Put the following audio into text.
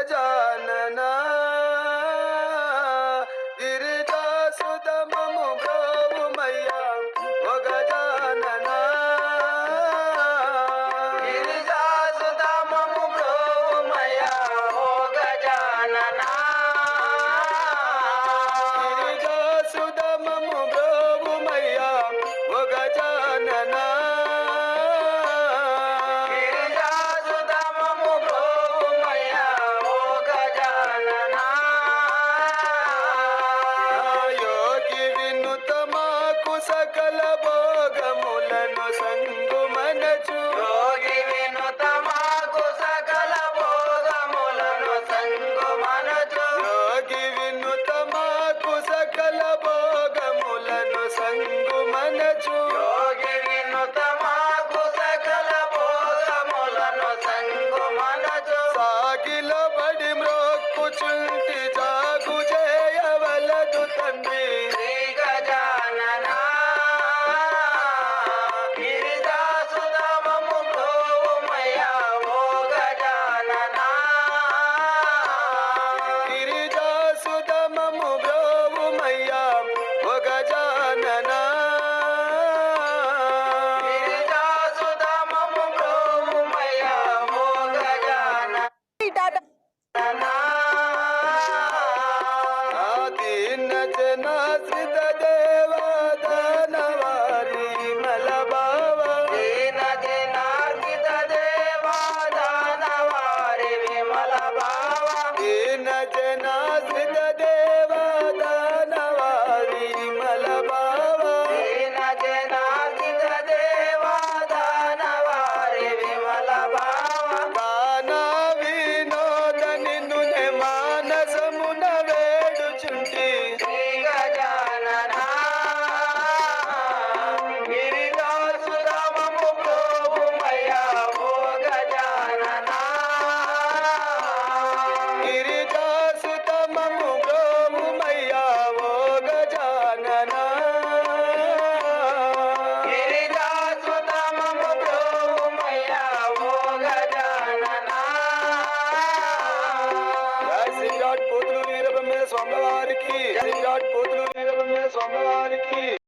గజానన గిరిజాసుతమము బ్రోవుమయ్యా ఓ గజానన గిరిజాసుతమము బ్రోవుమయ్యా ఓ గజానన గిరిజాసుతమము బ్రోవుమయ్యా ఓ గజానన సకల భోగములను సంగుమనచు యోగి వినుతమాకు సకల భోగములను సంగుమనచు యోగి వినుతమాకు సకల భోగములను సంగుమనచు యోగి వినుతమాకు సకల భోగములను సంగుమనచు సాగిలో బడి మ్రోక్కుచుంటి జాగు చేయవలదు తండ్రి శ్రీ గజానన జనాశ్రిత దేవా దానవారి మలబావ దీన జనార్జిత దేవా దానవారి విమల భావ దీన జనాశ్రిత దేవా దానవారి విమల భావ దీన జనార్జిత దేవా దానవారి విమల భావ దాన వినోద నిన్ను మానసమున వేడుచుంటి స్వామివారికి